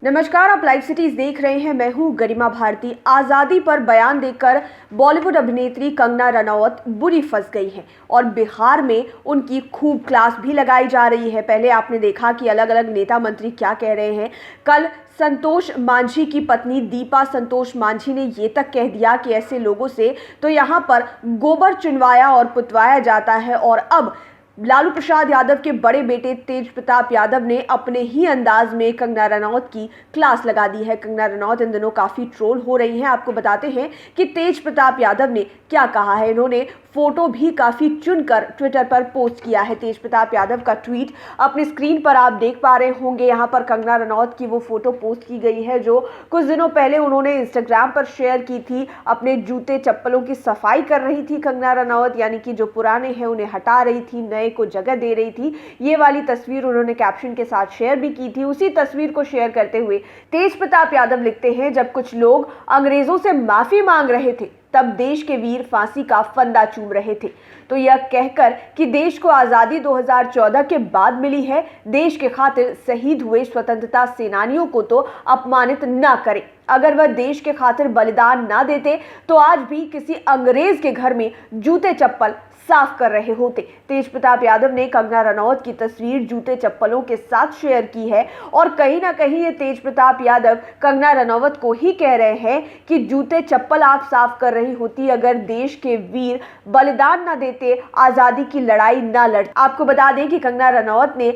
नमस्कार, आप live cities देख रहे हैं। मैं हूं गरिमा भारती। आज़ादी पर बयान देकर बॉलीवुड अभिनेत्री कंगना रनौत बुरी फंस गई हैं और बिहार में उनकी खूब क्लास भी लगाई जा रही है। पहले आपने देखा कि अलग अलग नेता मंत्री क्या कह रहे हैं। कल संतोष मांझी की पत्नी दीपा संतोष मांझी ने ये तक कह दिया कि ऐसे लोगों से तो यहाँ पर गोबर चुनवाया और पुतवाया जाता है। और अब लालू प्रसाद यादव के बड़े बेटे तेज प्रताप यादव ने अपने ही अंदाज में कंगना रनौत की क्लास लगा दी है। कंगना रनौत इन दिनों काफ़ी ट्रोल हो रही हैं। आपको बताते हैं कि तेज प्रताप यादव ने क्या कहा है। इन्होंने फोटो भी काफ़ी चुनकर ट्विटर पर पोस्ट किया है। तेज प्रताप यादव का ट्वीट अपनी स्क्रीन पर आप देख पा रहे होंगे। यहाँ पर कंगना रनौत की वो फोटो पोस्ट की गई है जो कुछ दिनों पहले उन्होंने इंस्टाग्राम पर शेयर की थी। अपने जूते चप्पलों की सफाई कर रही थी कंगना रनौत, यानी कि जो पुराने हैं उन्हें हटा रही थी, नए को जगह दे रही थी। ये वाली तस्वीर उन्होंने कैप्शन के साथ शेयर भी की थी। उसी तस्वीर को शेयर करते हुए तेज प्रताप यादव लिखते हैं, जब कुछ लोग अंग्रेजों से माफी मांग रहे थे तब देश के वीर फांसी का फंदा चूम रहे थे। तो यह कहकर कि देश को आजादी 2014 के बाद मिली है, देश के खातिर शहीद हुए स्वतंत्रता सेनानियों को तो अपमानित ना करें। अगर वह देश के खातिर बलिदान ना देते तो आज भी किसी अंग्रेज के घर में जूते चप्पल साफ कर रहे होते। तेज प्रताप यादव ने कंगना रनौत की तस्वीर जूते चप्पलों के साथ शेयर की है और कहीं ना कहीं ये तेज प्रताप यादव कंगना रनौत को ही कह रहे हैं कि जूते चप्पल आप साफ कर रही होती अगर देश के वीर बलिदान ना देते, आजादी की लड़ाई ना लड़ते। आपको बता दें कि कंगना रनौत ने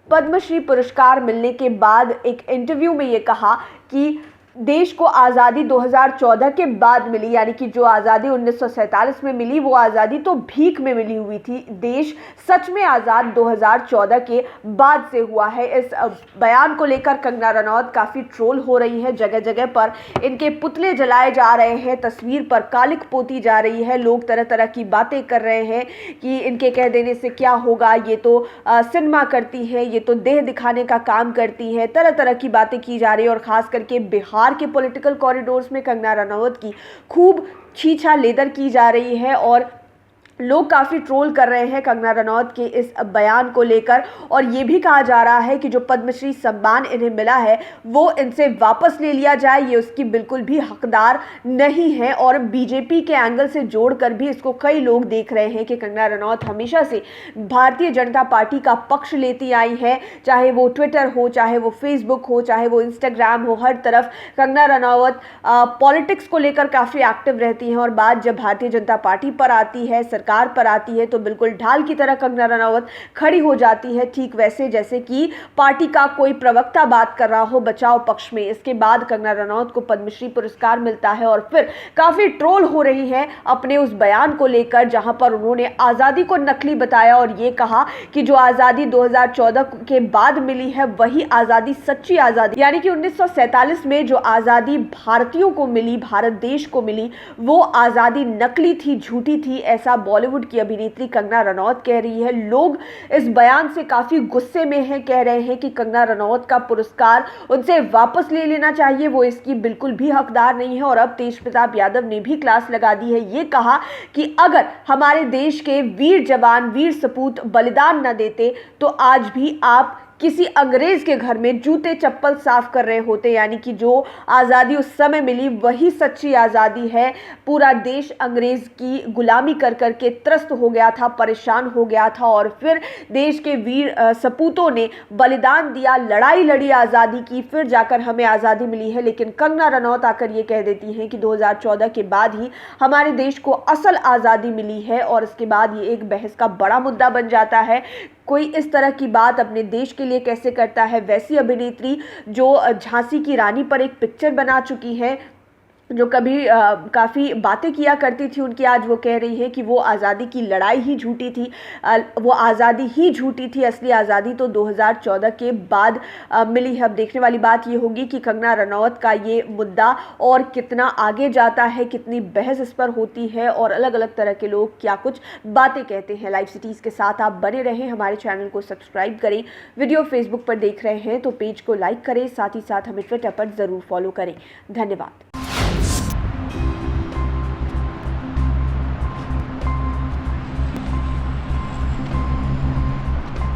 पद्मश्री पुरस्कार मिलने के बाद एक इंटरव्यू में ये कहा कि देश को आज़ादी 2014 के बाद मिली, यानी कि जो आज़ादी 1947 में मिली वो आज़ादी तो भीख में मिली हुई थी। देश सच में आज़ाद 2014 के बाद से हुआ है। इस बयान को लेकर कंगना रनौत काफ़ी ट्रोल हो रही है। जगह जगह पर इनके पुतले जलाए जा रहे हैं, तस्वीर पर कालिक पोती जा रही है। लोग तरह तरह की बातें कर रहे हैं कि इनके कह देने से क्या होगा, ये तो सिनेमा करती है, ये तो देह दिखाने का काम करती है। तरह तरह की बातें की जा रही है और ख़ास करके बिहार के पॉलिटिकल कॉरिडोर्स में कंगना रनौत की खूब छीछा लेदर की जा रही है और लोग काफ़ी ट्रोल कर रहे हैं कंगना रनौत के इस बयान को लेकर। और ये भी कहा जा रहा है कि जो पद्मश्री सम्मान इन्हें मिला है वो इनसे वापस ले लिया जाए, ये उसकी बिल्कुल भी हकदार नहीं है। और बीजेपी के एंगल से जोड़कर भी इसको कई लोग देख रहे हैं कि कंगना रनौत हमेशा से भारतीय जनता पार्टी का पक्ष लेती आई है, चाहे वो ट्विटर हो, चाहे वो फेसबुक हो, चाहे वो इंस्टाग्राम हो, हर तरफ कंगना रनौत पॉलिटिक्स को लेकर काफ़ी एक्टिव रहती हैं। और बात जब भारतीय जनता पार्टी पर आती है, सरकार पर आती है, तो बिल्कुल ढाल की तरह कंगना रनौत खड़ी हो जाती है, ठीक वैसे जैसे कि पार्टी का कोई प्रवक्ता बात कर रहा हो बचाव पक्ष में। इसके बाद कंगना रनौत को पद्मश्री पुरस्कार मिलता है और फिर काफी ट्रोल हो रही है अपने उस बयान को लेकर जहां पर उन्होंने आजादी को नकली बताया और ये कहा कि जो आजादी 2014 के बाद मिली है वही आजादी सच्ची आजादी, यानी कि 1947 में जो आजादी भारतीयों को मिली, भारत देश को मिली, वो आजादी नकली थी, झूठी थी, ऐसा बॉलीवुड की अभिनेत्री कंगना रनौत कह रही है। लोग इस बयान से काफी गुस्से में हैं, कह रहे हैं कि कंगना रनौत का पुरस्कार उनसे वापस ले लेना चाहिए, वो इसकी बिल्कुल भी हकदार नहीं है। और अब तेज प्रताप यादव ने भी क्लास लगा दी है। ये कहा कि अगर हमारे देश के वीर जवान, वीर सपूत बलिदान न देते तो आज भी आप किसी अंग्रेज के घर में जूते चप्पल साफ कर रहे होते, यानी कि जो आज़ादी उस समय मिली वही सच्ची आज़ादी है। पूरा देश अंग्रेज की गुलामी कर करके त्रस्त हो गया था, परेशान हो गया था और फिर देश के वीर सपूतों ने बलिदान दिया, लड़ाई लड़ी आज़ादी की, फिर जाकर हमें आज़ादी मिली है। लेकिन कंगना रनौत आकर ये कह देती हैं कि 2014 के बाद ही हमारे देश को असल आज़ादी मिली है और इसके बाद ये एक बहस का बड़ा मुद्दा बन जाता है। कोई इस तरह की बात अपने देश के लिए कैसे करता है। वैसी अभिनेत्री जो झांसी की रानी पर एक पिक्चर बना चुकी है, जो कभी काफ़ी बातें किया करती थी उनकी, आज वो कह रही है कि वो आज़ादी की लड़ाई ही झूठी थी, वो आज़ादी ही झूठी थी, असली आज़ादी तो 2014 के बाद मिली है। अब देखने वाली बात ये होगी कि कंगना रनौत का ये मुद्दा और कितना आगे जाता है, कितनी बहस इस पर होती है और अलग अलग तरह के लोग क्या कुछ बातें कहते हैं। लाइव सिटीज़ के साथ आप बने रहें, हमारे चैनल को सब्सक्राइब करें। वीडियो फेसबुक पर देख रहे हैं तो पेज को लाइक करें, साथ ही साथ हमें ट्विटर पर ज़रूर फॉलो करें। धन्यवाद।